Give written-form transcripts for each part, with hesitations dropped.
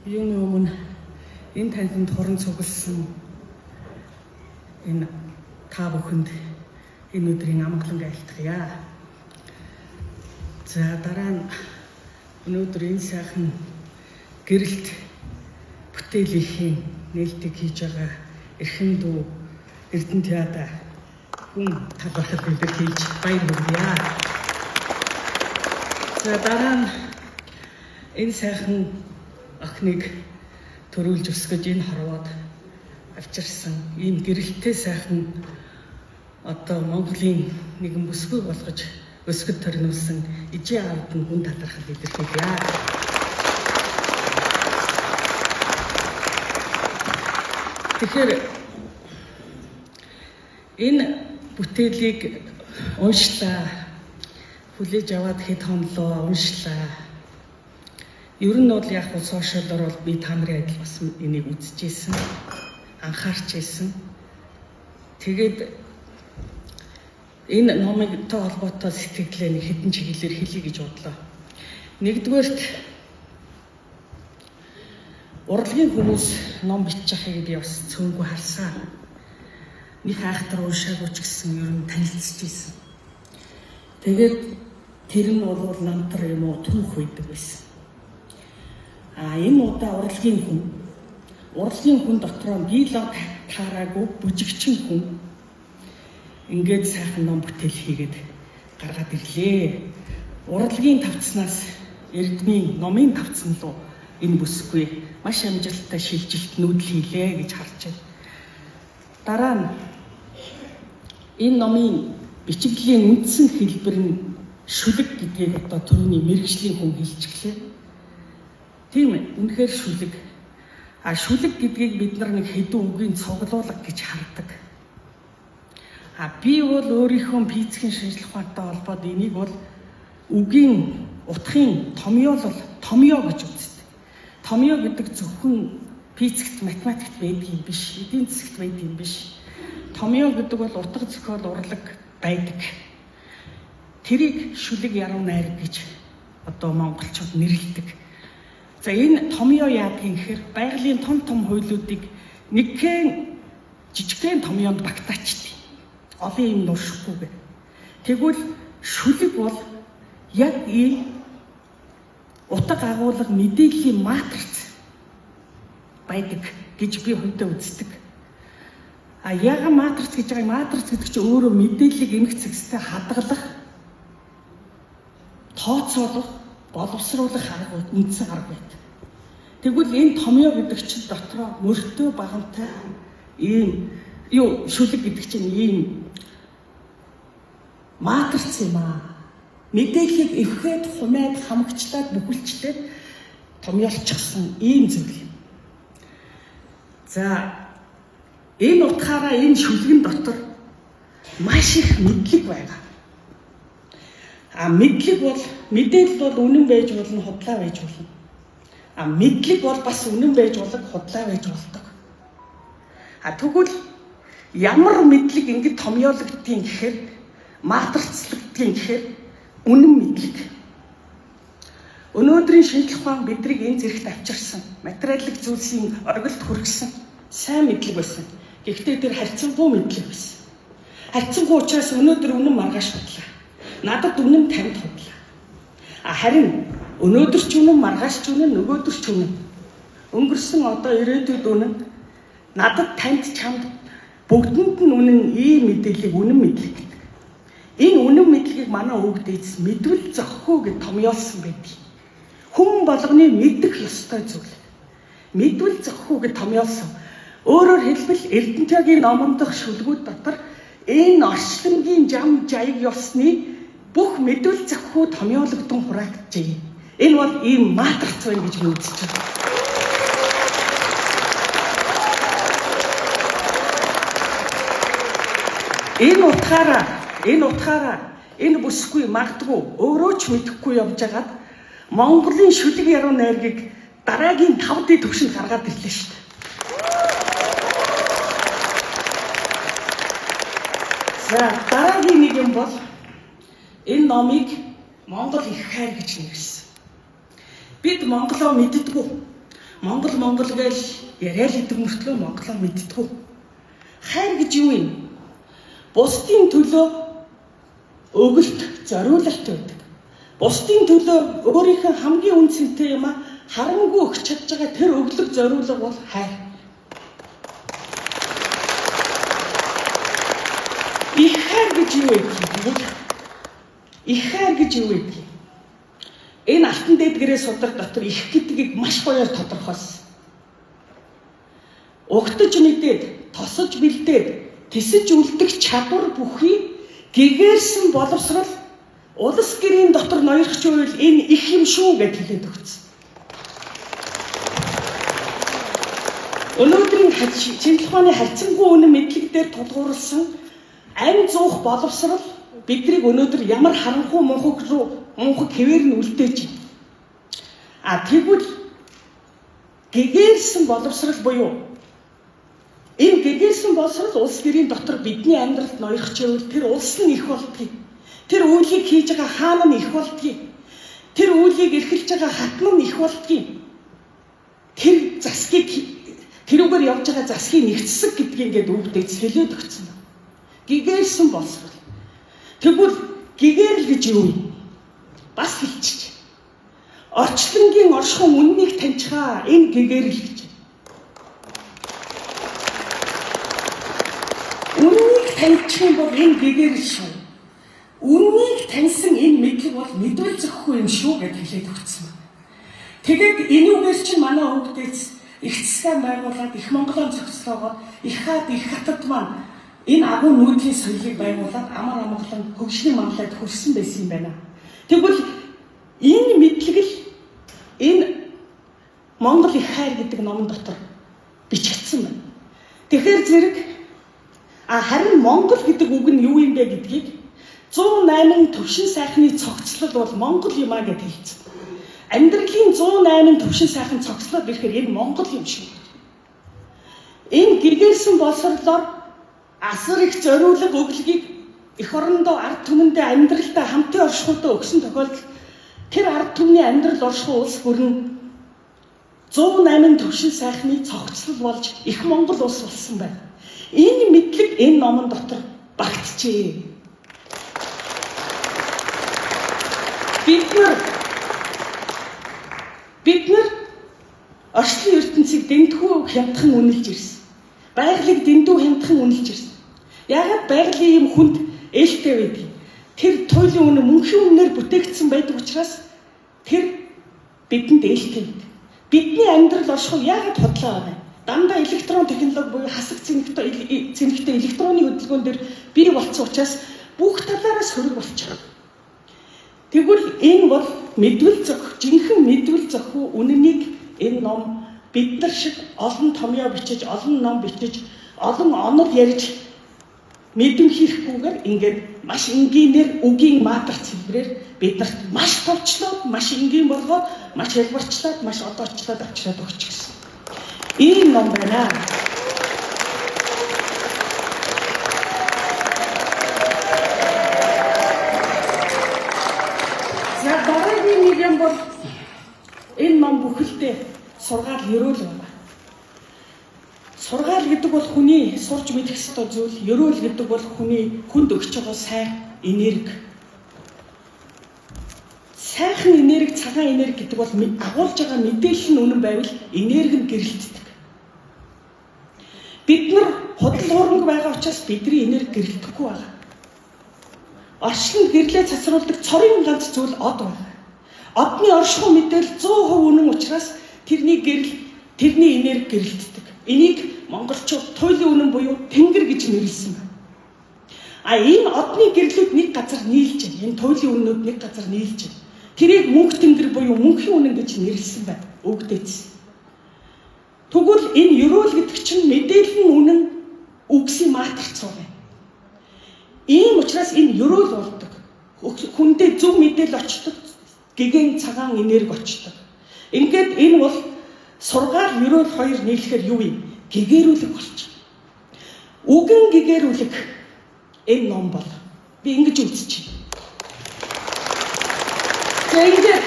Юуны өмнө энэ танхимд хорон цугласан энэ та бүхэнд энэ өдрийн амгалан айлтгая. За дараа нь өнөөдөр энэ сайхан гэрэлт бүтээлийн нээлтийг хийж байгаа эрхэм дүү Эрдэнэтяада хүн талархал бэлэг хийж баяр хүргье. За дараа нь энэ сайхан охиныг төрүүлж өсгөж энэ хорвоод авчирсан ийм гэрэлттэй сайхан одоо Монголын нэгэн бүсгүй болгож өсгөд төрнүүлсэн ижээ аавд нь хүн талархал илэрхийлье. Тэгэхээр энэ бүтээлийг уншлаа, хүлээж аваад хэд хонлоо уншлаа. Ер нь бол яг сошиалор бол би та нарын адил бас энийг үзчихсэн, анхаарч ирсэн. Тэгээд энэ номтой холбоотой сэтгэлээ нэг хэдэн чиглэлээр хэлье гэж бодлоо. Нэгдүгээрт урлагийн хүмүүс ном бичих байхыг би бас цөөнгүй харсан. Нэг айхтар уушаагүй ч гэсэн ер нь танилцж ирсэн. Тэгээд тэр нь бол намтар юм уу түүх байдаг байсан. Энэ удаа урлагийн хүн дотроо биелог таараагүй бүжигчин хүн ингээд сайхан ном бүтээл хийгээд гаргаад ирлээ. Урлагийн тавцнаас эрдмийн номын тавцан руу энэ бүсгүй маш амжилттай шилжилт нүүдэл хийлээ гэж харж байна. Дараа нь энэ номын бичигдлийн үндсэн хэлбэр нь шүлэг гэдгийг одоо түрүүний мэргэжлийн хүн хэлчихлээ. Тийм ээ, үнэхээр шүлэг. Шүлэг гэдгийг бид нар нэг хэдэн үгийн цуглуулга гэж хардаг. Би бол өөрийнхөө физикийн шинжилгээ ухаантай холбоод энийг бол үгийн утгын томьёо гэж үздэг. Томьёо гэдэг зөвхөн физикт, математикт байдаг юм биш, эдийн засагт байдаг юм биш. Томьёо гэдэг бол утга зохиол, урлаг байдаг. Тэрийг шүлэг яруу найраг гэж одоо монголчууд нэрлэдэг. За энэ томьёо яадаг юм гэхээр байгалийн том хуйлуудыг нэгхэн жижигхэн томьёонд багтаачдаг. Олон юм нуршихгүйгээр. Тэгвэл шүлэг бол яг ийм утга агуулга мэдээллийн матриц байдаг гэж би хувьдаа үздэг. Яагаад матриц гэж байгаа юм? Матриц гэдэг чинь өөрөө мэдээллийг эмх зэгстэй хадгалах, тооцоолох, боловсруулах арга үндсэн арга байдаг. Тэгвэл энэ томьёо гэдэг чинь дотроо мөртөө багамтай ийм шүлэг гэдэг чинь ийм матриц юм аа. Мэдээллийг эвхээд, хумаад, хамагчлаад, бүхэлчлээд томьёолчихсан ийм зүйл юм. За энэ утгаараа энэ шүлгэн дотор маш их мэдлэг байгаа. Мэдээлэл бол үнэн байж болно, худлаа байж болно. Мэдлэг бол бас үнэн байж болог, худлаа байж болдог. Тэгвэл ямар мэдлэг ингэж томьёологдгийг гэхээр матрицлагдгийг гэхээр үнэн мэдлэг. Өнөөдрийн шинжлэх ухаан биднийг энэ зэрэгт авчирсан, материаллык зүйлсийн оргилд хүргэсэн сайн мэдлэг байсан. Гэхдээ тэр харьцангуй мэдлэг байсан. Харьцангуй учраас өнөөдөр үнэн маргааш худлаа. Надад үнэн тамд худлаа. Харин өнөөдөр ч үнэн, маргааш ч үнэн, нөгөөдөр ч үнэн. Өнгөрсөн одоо ирээдүйд үнэн. Надад, танд, чамд бүгдэнд нь үнэн ийм мэдээллийг үнэн мэдлэг гэдэг. Энэ үнэн мэдлэгийг манай өвөг дээдс мэдвэл зохихгүй гэж томьёолсон байдаг. Хүн болгоны мэдэх ёстой зүйл. Мэдвэл зохихгүй гэж томьёолсон. Өөрөөр хэлбэл Эрдэнэтяагийн номон дох шүлгүүд дотор энэ орчлонгийн жам жаяг ёсны бүх мэдвэл зохихгүй томьёологдсон хураагдчихжээ. Энэ бол ийм матриц байна гэж би үзэж байна. Энэ утгаараа энэ бүсгүй магадгүй өөрөө ч мэдэхгүй явж байгаад Монголын шүлэг яруу найргийг дараагийн 5 дэд түвшинд гаргаад ирлээ шүү дээ. За дараагийн нэг юм бол энэ номыг Монгол их хайр гэж нэрлэсэн. Бид Монголоо мэддэггүй. Монгол гэж яриа л идэг мөртлөө монголоо мэдтгүү. Хайр гэж юу юм? Бусдын төлөө өгөлт, зориулалт байдаг. Бусдын төлөө өөрийнхөө хамгийн үнцэнтэй юм харамгүй өгч чадж байгаа тэр өглөг зориулга бол хайр. Их хайр гэж юу вэ? Их хайр гэж юу вэ? Энэ алтан дэдгэрээ судар дотор их гэдгийг маш гоёор тодорхойлсон. Угтаж мэдээд, тосож бэлдээд, тисэж үлдэх чадвар бүхий гэгээрсэн боловсрал улс гэрийн дотор ноёрхч байвал энэ их юм шүү гэж хэлээд өгсөн. Өнөөдрийн шинжлэх ухааны харьцангуй үнэн мэдлэг дээр тулгуурласан амь зуух боловсрал биднийг өнөөдөр ямар харанхуй мунхаг хэвээр нь үлдээж байна. Тэгвэл гэгээрсэн боловсрал буюу энэ гэгээрсэн боловсрал улс гэрийн дотор бидний амьдралд ноёрхч байвал тэр улс нь их болдгийг. Тэр үйлийг хийж байгаа хаан нь их болдгийг. Тэр үйлийг эрхэлж байгаа хатан нь их болдгийг. Тэр засгийг тэрүүгээр явж байгаа засгийн нэгтсэг гэдгийг ингээд өвдөж хэлээд өгсөн. Гэгээрсэн боловсрал. Тэгвэл гэгэрэл гэж юу юм? Бас хэлчих. Орчлонгийн оршихуун үннийг таньчихаа энэ гэгэрэл гэж. Үннийг таньчих юм бол энэ гэгэрэл шүү. Үннийг таньсан энэ мэдлэг бол мэдвэл зөхгүй юм шүү гэж хэлээд өгсөн. Тэгээд энүүгээр чинь манай өвгдөөс их засгийн байгууллагад их Монголын зохицлоогоор их хатад маань энэ агуу нүүдлийн соёлыг байгуулад амар амгалан хөгжлийн мамлаад хүрсэн байсан юм байна. Тэгвэл энэ мэдлэг л энэ Монгол их хайр гэдэг номон дотор бичигдсэн байна. Тэгэхээр зэрэг харин Монгол гэдэг үг нь юу юм бэ гэдгийг 108 төвшин сайхны цогцлол бол Монгол юм гэж хэлсэн. Амьдралын 108 төвшин сайхан цогцлол гэхээр энэ Монгол юм шиг. Энэ гэгээрсэн боловсролоор асар их зориулга өглөгийг эх орондоо ард түмэндээ амьдралдаа хамтын оршихуйтай өгсөн тохиолдолд тэр ард түмний амьдрал оршихуй улс бүрэн 108 төвшин сайхны цогцлол болж их Монгол улс болсон байна. Энэ мэдлэг энэ номон дотор багтжээ. Бид нар орчлон ертөнцийг дэндхүү хямдхан үнэлж ирсэн. Байгалыг дэндүү хямдхан үнэлж ирсэн. Яагаад байгалийн юм хүнд ээлтэй байдаг? Тэр туйлын үнэ мөнхийн үнээр бүтээгдсэн байдаг учраас тэр бидэнд ээлтэй байдаг. Бидний амьдрал оршихуй яагаад хотлоо байна? Дандаа электрон технологи буюу хасаг цэнэгтэй электронны хөдөлгөөн дээр бий болсон учраас бүх талаараас хөрөг болчихно. Тэгвэл энэ бол жинхэнэ мэдвэл зохио үнэнийг энэ ном бид нар шиг олон томьёо бичиж, олон ном бичиж, олон онол ярьж мэдэн хийхгүйгээр ингээд маш энгийнээр үгийн матриц хэлбэрээр биднэрт маш товчлоод, маш энгийн болгоод, маш хэлбэрчлээд, маш одоочлоод авчираад өгч гисэн. Энэ ном байна. Дараагийн нэг юм бол энэ ном бүхэлдээ сургаал ерөөл байна. Сургаал гэдэг бол хүний сурж мэдэх ёстой зүйл, ерөөл гэдэг бол хүний хүнд өгч байгаа сайн энерги. Сайхан энерги, цагаан энерги гэдэг бол агуулж байгаа мэдээлэл нь үнэн байвал энерги нь гэрэлтдэг. Бид нар худал хуурмаг байгаа учраас бидний энерги гэрэлтэхгүй байна. Орчлонд гэрлээ цацруулдаг цорын ганц зүйл од байна. Одны оршихуй мэдээлэл 100% үнэн учраас тэрний энерги гэрэлтдэг. Энийг монголчууд туйлын үнэн буюу тэнгэр гэж нэрлэсэн байна. Энэ одны гэрлүүд нэг газар нийлж байна. Энэ туйлын үнэнүүд нэг газар нийлж байна. Тэрийг мөнх тэнгэр буюу мөнхийн үнэн гэж нэрлэсэн байна. Өгдөөс. Тэгвэл энэ ерөөл гэдэг чинь мэдээллийн үнэн үгсийн матриц байна. Ийм учраас энэ ерөөл болдог. Хүндээ зөв мэдээлэл очдог, гэгэн цагаан энерги очдог. Ингээд энэ бол сургаал ерөөл хоёр нийлэхээр юу юм? Гэгэрүүлэг болчих. Үгэн гэгэрүүлэг энэ ном бол би ингэж үзэж байна. Тэгээд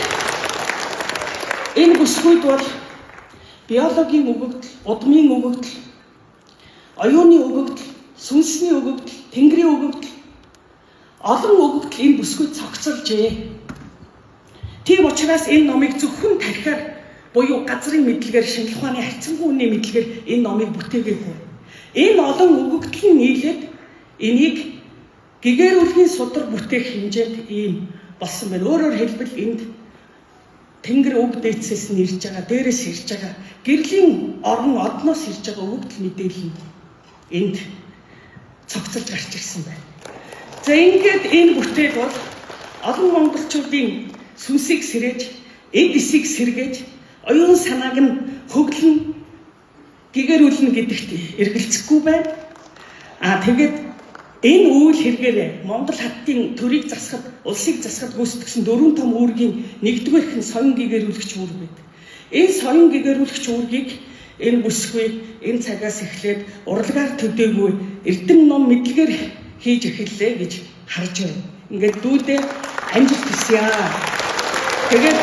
энэ бүсгүйд бол биологийн өгөгдөл, удмын өгөгдөл, оюуны өгөгдөл, сүнсний өгөгдөл, тэнгэрийн өгөгдөл, олон өгөгдөл энэ бүсгүйд цогцолжээ. Тийм учраас энэ номыг зөвхөн тархиар буюу газрын мэдлэгээр, шинжлэх ухааны харьцангуй үнийн мэдлэгээр энэ номыг бүтээгээгүй. Энэ олон өгөгдөл нь нийлээд энийг гэгэрүүлгийн судар бүтээх хэмжээнд ийм болсон байна. Өөрөөр хэлбэл энд тэнгэр өг дээдсээс нь ирж байгаа, дээрээс ирж байгаа, гэрлийн орон одноос ирж байгаа өгөгдөл мэдээлэл нь энд цогцолж гарч ирсэн байна. За ингээд энэ бүтээл бол олон монголчуудын сүнсийг сэрэж, эд эсийг сэргээж, оюун санааг нь хөглөн гэгэрүүлнэ гэдэгт эргэлзэхгүй байна. Тэгээд энэ үйл хэрэгээр Монгол хаттын төрийг засахад, улсыг засахад гүйцэтгэсэн 4 том үүргийн нэгдүгээрх нь соён гэгэрүүлэгч үүрэг байдаг. Энэ соён гэгэрүүлэгч үүргийг энэ бүсгүй энэ цагаас эхлээд урлагаар төдөөгүй эрдэм ном мэдлэгээр хийж эхэллээ гэж харж байна. Ингээд дүүдээ амжилт хүсье. Тэгээд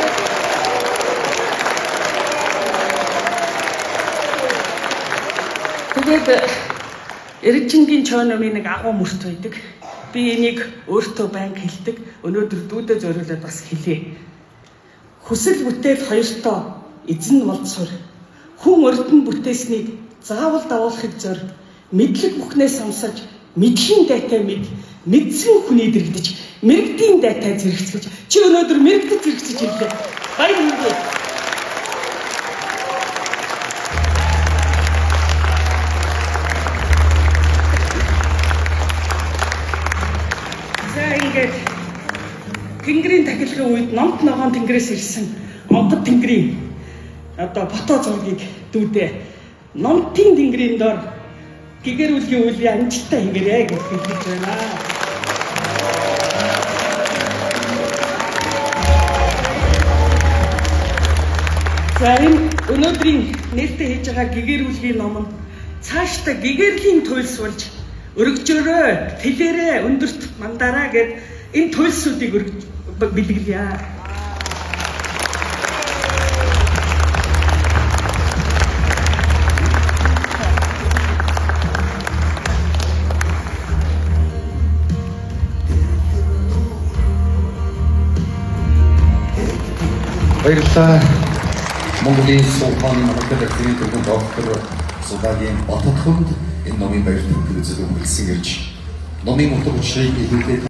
Эрчингийн чойномын нэг агуу мөрт байдаг. Би энийг өөртөө байнга хэлдэг. Өнөөдөр дүүдээ зориулаад бас хэлье. Хүсэл бүтээл хоёртоо эзэн болцоор хүн өртөн бүтээснийг заавал дагуулахыг зор мэдлэг бүхнээ самсаж мэдхийн дайтай мэдсэн хүний дэрэгдэж мэрэгдийн дайтай зэрэгцэж чи өнөөдөр мэрэгдэж зэрэгцэж ирлээ. Баяр хүргэе. Тэнгэрийн тахилгын үед номт ногоон тэнгэрээс ирсэн онгод тэнгэрийн фото зургийг дүүдээ номтын тэнгэрийн дор гэгэрүүлгийн үеийн амжилттай хийгээрэй гэж хэлж байна. За энэ өнөөдрийн нээлттэй хийж байгаа гэгэрүүлгийн ном нь цаашдаа гэгэрлийн туйлс болж өргөжөөрөө, тэлээрээ, өндөрт мандаараа гэд энэ туйлсуудыг бэлгэлье. Баярлалаа. Монголын суханы намтай дэлхийн төлөв доктор Судагийн Батханд энэ номын баяр хүргэдэг үзэл өгүүлсэн гэж номын утга учирыг хэлээд